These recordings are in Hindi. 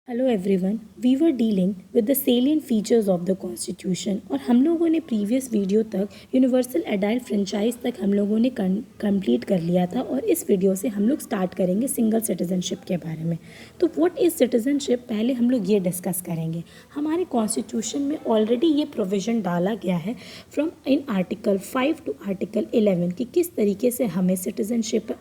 Hello everyone, we were dealing with the salient features of the constitution और हम लोगों ने प्रीवियस वीडियो तक यूनिवर्सल एडल्ट फ्रेंचाइज तक हम लोगों ने कंप्लीट कर लिया था और इस वीडियो से हम लोग स्टार्ट करेंगे सिंगल सिटीजनशिप के बारे में। तो व्हाट इज़ सिटीजनशिप, पहले हम लोग ये डिस्कस करेंगे। हमारे कॉन्स्टिट्यूशन में ऑलरेडी ये प्रोविज़न डाला गया है from in article 5 to article 11 कि किस तरीके से हमें सिटीजनशिप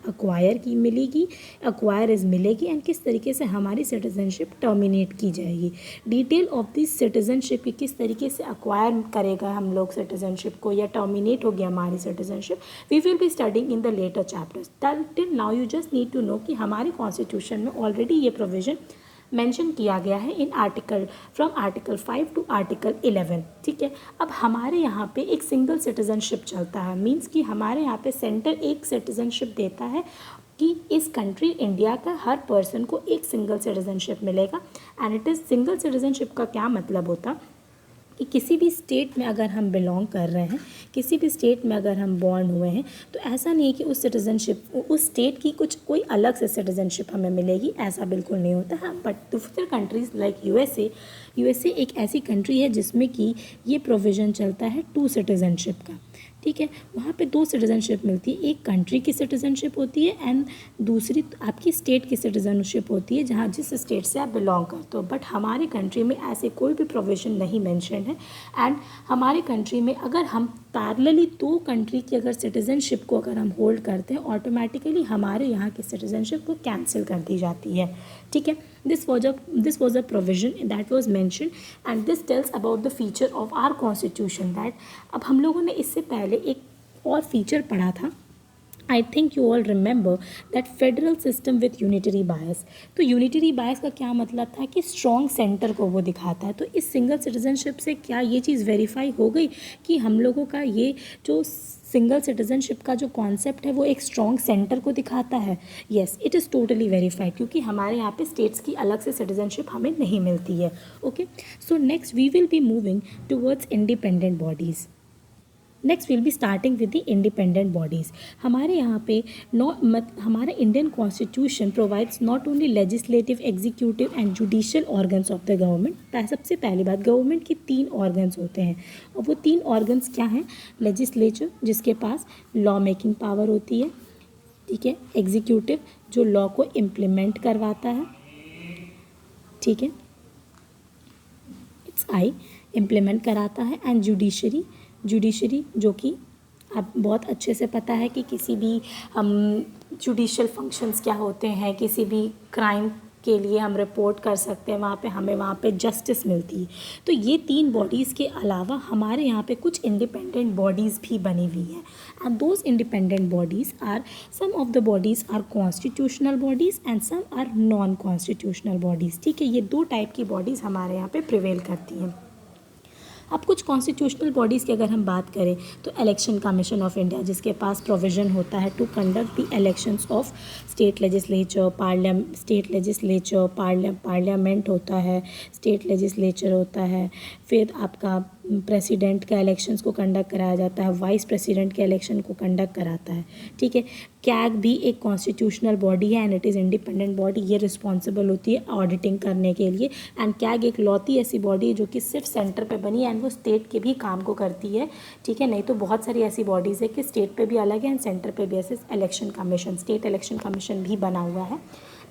मिलेगी एंड किस तरीके से हमारी सिटीजनशिप टर्मिनेट की जाएगी। डिटेल ऑफ दिस सिटीजनशिप की किस तरीके से अक्वायर करेगा हम लोग सिटीजनशिप को या टर्मिनेट हो गया हमारी citizenship, we will be studying in the latter chapters. Till now you just need to know कि हमारे कॉन्स्टिट्यूशन में ऑलरेडी ये प्रोविजन मेंशन किया गया है in article from article 5 to article 11। ठीक है, अब हमारे यहाँ पे एक सिंगल सिटीजनशिप चलता है, मीन्स कि हमारे यहाँ पे सेंटर एक सिटीजनशिप देता है कि इस कंट्री इंडिया का हर पर्सन को एक सिंगल सिटीजनशिप मिलेगा। And it is single citizenship का क्या मतलब होता कि किसी भी स्टेट में अगर हम बिलोंग कर रहे हैं, किसी भी स्टेट में अगर हम बॉर्न हुए हैं, तो ऐसा नहीं है कि उस स्टेट की कोई अलग से सिटीजनशिप हमें मिलेगी, ऐसा बिल्कुल नहीं होता है। बट दूसरे कंट्रीज़ लाइक यूएसए एक ऐसी कंट्री है जिसमें कि ये प्रोविज़न चलता है टू सिटीजनशिप का। ठीक है, वहाँ पे दो सिटीजनशिप मिलती है, एक कंट्री की सिटीजनशिप होती है एंड दूसरी आपकी स्टेट की सिटीजनशिप होती है जहाँ जिस स्टेट से आप बिलोंग करते हो। बट हमारे कंट्री में ऐसे कोई भी प्रोविज़न नहीं मेंशन है। एंड हमारे कंट्री में अगर हम पैरेलली दो कंट्री की अगर सिटीजनशिप को अगर हम होल्ड करते हैं, ऑटोमेटिकली हमारे यहाँ की सिटीजनशिप को कैंसिल कर दी जाती है। ठीक है, this was a provision that was mentioned and this tells about the feature of our constitution that अब हम लोगों ने इससे पहले एक और फीचर पढ़ा था। I think you all remember that federal system with unitary बायस। तो यूनिटरी बायस का क्या मतलब था कि स्ट्रॉन्ग सेंटर को वो दिखाता है। तो इस सिंगल सिटीजनशिप से क्या ये चीज़ वेरीफाई हो गई कि हम लोगों का ये जो सिंगल सिटीजनशिप का जो कॉन्सेप्ट है वो एक स्ट्रॉन्ग सेंटर को दिखाता है? Yes, it is totally verified, क्योंकि हमारे यहाँ पे स्टेट्स की अलग से सिटीजनशिप हमें नहीं मिलती है। Okay, so next we will be moving towards independent bodies. Next will be starting with the independent bodies. हमारे यहाँ पे हमारा Indian constitution provides not only legislative, executive and judicial organs of the government. सबसे पहली बात, गवर्नमेंट की 3 ऑर्गन्स होते हैं और वो 3 ऑर्गन्स क्या हैं? लेजिस्लेचर जिसके पास लॉ मेकिंग पावर होती है, ठीक है, एग्जीक्यूटिव जो लॉ को इम्प्लीमेंट करवाता है, ठीक है, इट्स आई इम्प्लीमेंट कराता है, एंड जुडिशरी जो कि आप बहुत अच्छे से पता है कि किसी भी हम जुडिशियल फंक्शंस क्या होते हैं, किसी भी क्राइम के लिए हम रिपोर्ट कर सकते हैं, हमें वहाँ पे जस्टिस मिलती है। तो ये 3 बॉडीज़ के अलावा हमारे यहाँ पे कुछ इंडिपेंडेंट बॉडीज़ भी बनी हुई हैं and those independent bodies are, some of the bodies are constitutional bodies and some are non constitutional bodies. ठीक है, ये 2 टाइप की बॉडीज़ हमारे यहाँ पे प्रिवेल करती हैं। अब कुछ कॉन्स्टिट्यूशनल बॉडीज़ की अगर हम बात करें तो इलेक्शन कमीशन ऑफ इंडिया, जिसके पास प्रोविज़न होता है to conduct the elections of state legislature, parliament होता है, स्टेट लेजिस्लेचर होता है, फिर आपका प्रेसिडेंट का इलेक्शंस को कंडक्ट कराया जाता है, वाइस प्रेसिडेंट के इलेक्शन को कंडक्ट कराता है। ठीक है, कैग भी एक कॉन्स्टिट्यूशनल बॉडी है and it is independent body. ये रिस्पॉन्सिबल होती है ऑडिटिंग करने के लिए एंड कैग एक लौती ऐसी बॉडी है जो कि सिर्फ सेंटर पे बनी है एंड वो स्टेट के भी काम को करती है। ठीक है, नहीं तो बहुत सारी ऐसी बॉडीज़ है कि स्टेट पे भी अलग है एंड सेंटर पे भी, ऐसे election commission, state election commission भी बना हुआ है।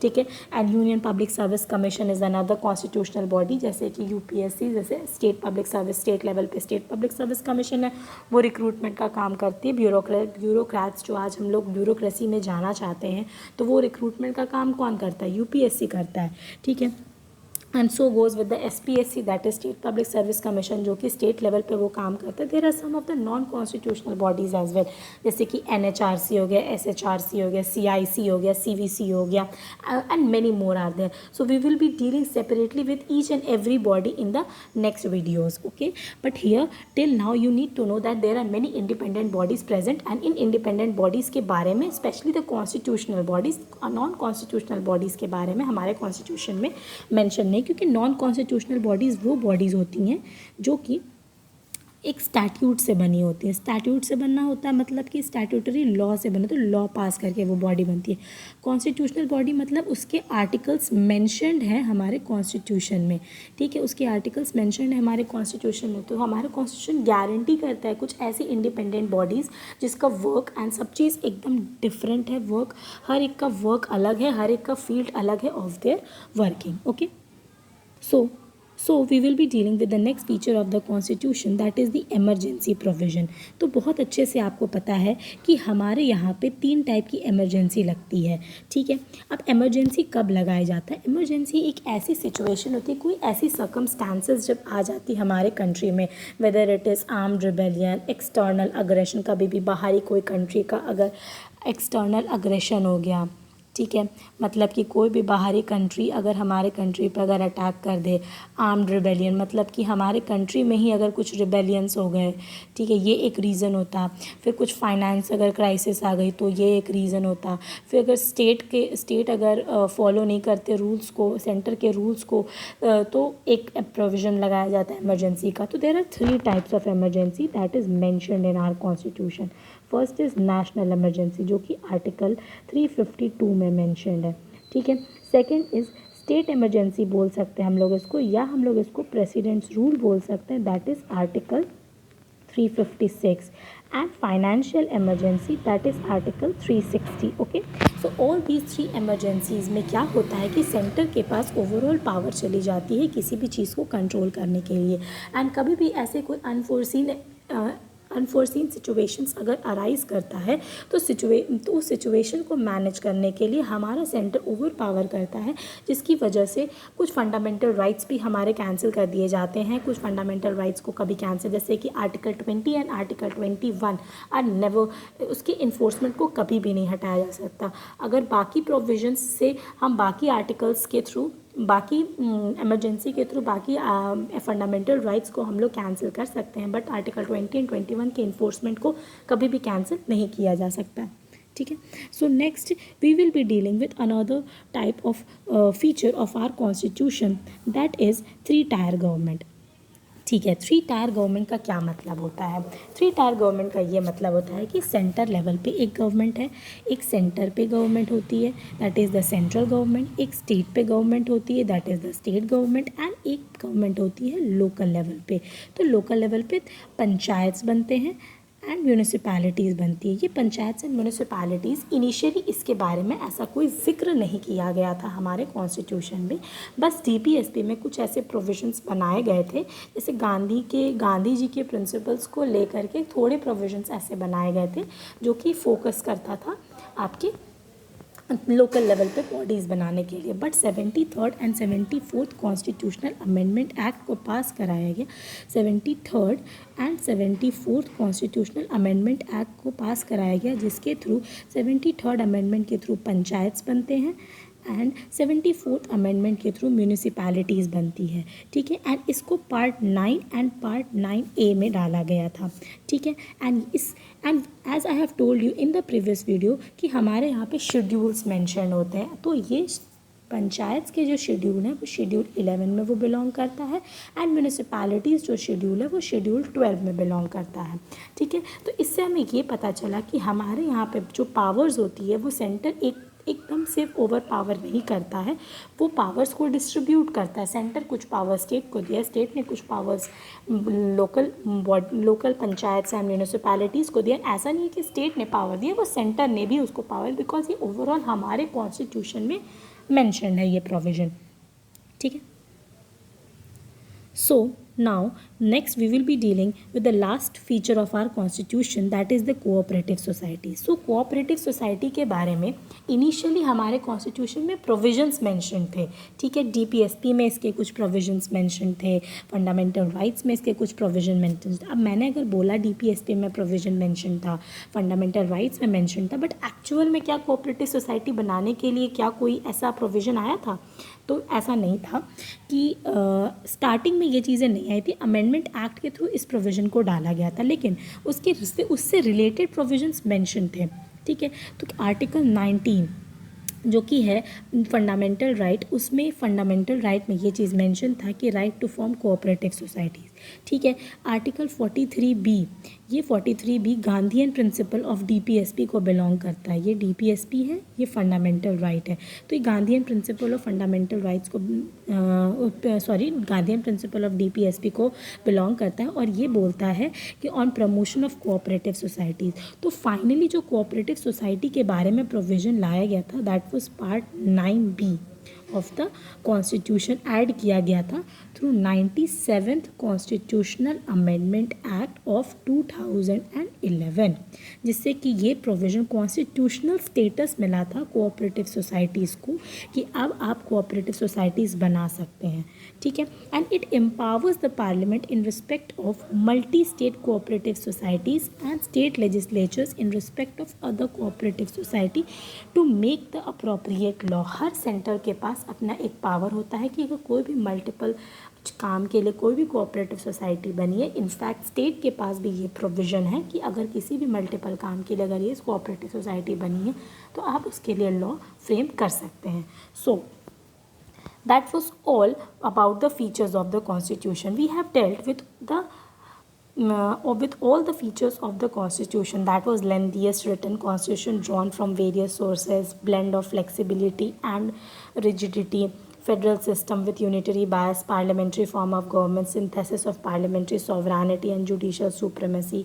ठीक है, and union public service commission is another constitutional body, जैसे कि यूपीएससी, जैसे state public service, state level पे स्टेट पब्लिक सर्विस कमीशन है, वो रिक्रूटमेंट का काम करती है। ब्यूरोक्रेट्स जो आज हम लोग ब्यूरोक्रेसी में जाना चाहते हैं, तो वो रिक्रूटमेंट का काम कौन करता है? यूपीएससी करता है। ठीक है, and so goes with the SPSC, that is state public service commission, जो कि स्टेट लेवल पे वो काम करता है। There are some of the non constitutional bodies as well, जैसे कि एनएचआरसी हो गया, एसएचआरसी हो गया, सीआईसी हो गया, सीवीसी हो गया, and many more are there. So we will be dealing separately with each and every body in the next videos. Okay, but here till now you need to know that there are many independent bodies present and in independent bodies के बारे में, specially the constitutional bodies, non constitutional bodies के बारे में हमारे कॉन्स्टिट्यूशन में मेंशन नहीं, क्योंकि नॉन कॉन्स्टिट्यूशनल बॉडीज़ वो बॉडीज़ होती हैं जो कि एक स्टैट्यूट से बनी होती है। स्टैट्यूट से बनना होता है मतलब कि स्टैट्यूटरी लॉ से बना, तो लॉ पास करके वो बॉडी बनती है। कॉन्स्टिट्यूशनल बॉडी मतलब उसके आर्टिकल्स मेंशन्ड हैं हमारे कॉन्स्टिट्यूशन में, ठीक है, उसके आर्टिकल्स मेंशन्ड है हमारे कॉन्स्टिट्यूशन में। तो हमारा कॉन्स्टिट्यूशन गारंटी करता है कुछ ऐसी इंडिपेंडेंट बॉडीज़ जिसका वर्क एंड सब चीज़ एकदम डिफरेंट है, वर्क हर एक का वर्क अलग है, हर एक का फील्ड अलग है of their working. Okay, So we will be dealing with the next feature of the constitution, that is the emergency provision। तो बहुत अच्छे से आपको पता है कि हमारे यहाँ पे 3 टाइप की इमरजेंसी लगती है, ठीक है। अब इमरजेंसी कब लगाया जाता है? इमरजेंसी एक ऐसी सिचुएशन होती है, कोई ऐसी सर्कमस्टांसेस जब आ जाती है हमारे कंट्री में, whether it is armed rebellion, external aggression, कभी भी बाहरी कोई कंट्री का अगर एक्सटर्नल अग्रेशन हो गया, ठीक है, मतलब कि कोई भी बाहरी कंट्री अगर हमारे कंट्री पर अगर अटैक कर दे, आर्म्ड रिबेलियन मतलब कि हमारे कंट्री में ही अगर कुछ रिबेलियंस हो गए, ठीक है, ये एक रीज़न होता। फिर कुछ फाइनेंस अगर क्राइसिस आ गई तो ये एक रीज़न होता। फिर अगर स्टेट अगर फॉलो नहीं करते रूल्स को, सेंटर के रूल्स को, तो एक प्रोविज़न लगाया जाता है इमरजेंसी का। तो there are 3 types of emergency that is mentioned in our constitution. First is national emergency जो कि आर्टिकल 352 में मेंशन्ड है, ठीक है। सेकंड इज़ स्टेट इमरजेंसी बोल सकते हैं हम लोग इसको, या हम लोग इसको प्रेसिडेंट्स रूल बोल सकते हैं, that is article 356 and financial emergency that is article 360। Okay, so all these 3 emergencies में क्या होता है कि सेंटर के पास ओवरऑल पावर चली जाती है किसी भी चीज़ को कंट्रोल करने के लिए। एंड कभी भी ऐसे कोई अनफोर्सीन सिचुएशंस अगर अराइज करता है तो उस सिचुएशन को मैनेज करने के लिए हमारा सेंटर ओवर पावर करता है, जिसकी वजह से कुछ फंडामेंटल राइट्स भी हमारे कैंसिल कर दिए जाते हैं। कुछ फंडामेंटल राइट्स को कभी कैंसिल, जैसे कि article 20 and article 21 are never, उसके इन्फोर्समेंट को कभी भी नहीं हटाया जा सकता। अगर बाकी प्रोविजंस से हम बाकी आर्टिकल्स के थ्रू, बाकी इमरजेंसी के थ्रू बाकी फंडामेंटल राइट्स को हम लोग कैंसिल कर सकते हैं, बट आर्टिकल 20 एंड 21 के इन्फोर्समेंट को कभी भी कैंसिल नहीं किया जा सकता, ठीक है। So next we will be dealing with another type of feature of our constitution, that is 3 tier government, ठीक है। 3 टायर गवर्नमेंट का क्या मतलब होता है? 3 टायर गवर्नमेंट का ये मतलब होता है कि सेंटर लेवल पे एक गवर्नमेंट है, एक सेंटर पे गवर्नमेंट होती है that is the central government, एक स्टेट पे गवर्नमेंट होती है that is the state government, and एक गवर्नमेंट होती है लोकल लेवल पे। तो लोकल लेवल पे पंचायत्स बनते हैं एंड म्यूनिसिपैलिटीज़ बनती है। ये पंचायत एंड म्यूनिसिपैलिटीज़ इनिशियली इसके बारे में ऐसा कोई जिक्र नहीं किया गया था हमारे कॉन्स्टिट्यूशन में, बस डीपीएसपी में कुछ ऐसे प्रोविजंस बनाए गए थे, जैसे गांधी जी के प्रिंसिपल्स को लेकर के थोड़े प्रोविजंस ऐसे बनाए गए थे जो कि फोकस करता था आपके लोकल लेवल पे बॉडीज़ बनाने के लिए। But 73rd and 74th constitutional amendment act को पास कराया गया। 73rd and 74th constitutional amendment act को पास कराया गया, जिसके थ्रू 73rd अमेंडमेंट के थ्रू पंचायत्स बनते हैं एंड 74th अमेंडमेंट के थ्रू म्यूनिसिपैलिटीज़ बनती है, ठीक है। एंड इसको पार्ट 9 एंड पार्ट 9A में डाला गया था, ठीक है। And as I have told you in the previous video कि हमारे यहाँ पे शेड्यूल्स मेंशन होते हैं, तो ये पंचायत के जो शेड्यूल है वो शेड्यूल 11 में वो बिलोंग करता है, एंड म्यूनिसिपैलिटीज़ जो शेड्यूल है वो शेड्यूल 12 में बिलोंग करता है, ठीक है। तो इससे हमें ये पता चला कि हमारे यहाँ पे जो पावर्स होती है वो सेंटर एकदम सिर्फ ओवर पावर नहीं करता है, वो पावर्स को डिस्ट्रीब्यूट करता है। सेंटर कुछ पावर स्टेट को दिया, स्टेट ने कुछ powers local panchayat and municipalities को दिया। ऐसा नहीं है कि स्टेट ने पावर दिया, वो सेंटर ने भी उसको पावर, बिकॉज ये ओवरऑल हमारे कॉन्स्टिट्यूशन में मेंशन है ये प्रोविज़न, ठीक है। So now next we will be dealing with the last feature of our constitution, that is the cooperative society। So cooperative society के बारे में initially हमारे constitution में provisions mentioned थे, ठीक है। DPSP में इसके कुछ provisions mentioned थे, fundamental rights में इसके कुछ provision mentioned थे। अब मैंने अगर बोला DPSP में provision mentioned था, fundamental rights में mentioned था, but actual में क्या cooperative society बनाने के लिए क्या कोई ऐसा provision आया था? तो ऐसा नहीं था कि स्टार्टिंग में ये चीज़ें नहीं आई थी, अमेंडमेंट एक्ट के थ्रू इस प्रोविज़न को डाला गया था, लेकिन उससे रिलेटेड प्रोविजंस मेंशन थे, ठीक है। तो आर्टिकल 19 जो कि है फंडामेंटल राइट, उसमें फंडामेंटल राइट में ये चीज़ मेंशन था कि right to form cooperative societies. ठीक है, आर्टिकल 43B, ये 43B Gandhian principle of DPSP को बिलोंग करता है। ये डीपीएसपी है, ये फंडामेंटल राइट है। तो ये Gandhian principle of fundamental rights को गांधीयन प्रिंसिपल ऑफ डीपीएसपी को बिलोंग करता है और ये बोलता है कि on promotion of cooperative societies. तो फाइनली जो कोऑपरेटिव सोसाइटी के बारे में प्रोविज़न लाया गया था, that was part 9B of the constitution, add किया गया था through 97th constitutional amendment act of 2011, जिससे कि ये प्रोविज़न कॉन्स्टिट्यूशनल स्टेटस मिला था कोऑपरेटिव सोसाइटीज़ को कि अब आप कोऑपरेटिव सोसाइटीज़ बना सकते हैं। ठीक है, and it empowers the parliament in respect of multi state cooperative societies and state legislatures in respect of other cooperative society to make the appropriate law. हर सेंटर के पास अपना एक पावर होता है कि अगर कोई भी मल्टीपल काम के लिए कोई भी कोऑपरेटिव सोसाइटी बनी है, इनफैक्ट स्टेट के पास भी ये प्रोविज़न है कि अगर किसी भी मल्टीपल काम के लिए अगर ये कोऑपरेटिव सोसाइटी बनी है तो आप उसके लिए लॉ फ्रेम कर सकते हैं। सो that was all about the features of the constitution. We have dealt with all the features of the constitution. That was lengthiest written constitution drawn from various sources, blend of flexibility and rigidity, federal system with unitary bias, parliamentary form of government, synthesis of parliamentary sovereignty and judicial supremacy,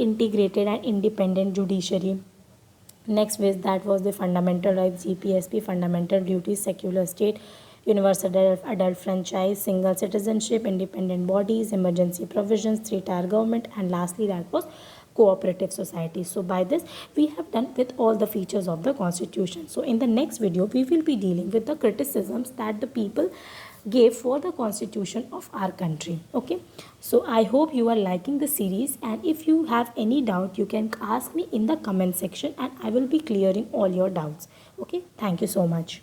integrated and independent judiciary. Next was that was the fundamental rights, GPSP, fundamental duties, secular state, universal adult franchise, single citizenship, independent bodies, emergency provisions, three-tier government, and lastly that was cooperative society. So by this we have done with all the features of the constitution. So in the next video we will be dealing with the criticisms that the people gave for the constitution of our country. Okay, so I hope you are liking the series, and if you have any doubt you can ask me in the comment section and I will be clearing all your doubts. Okay, thank you so much.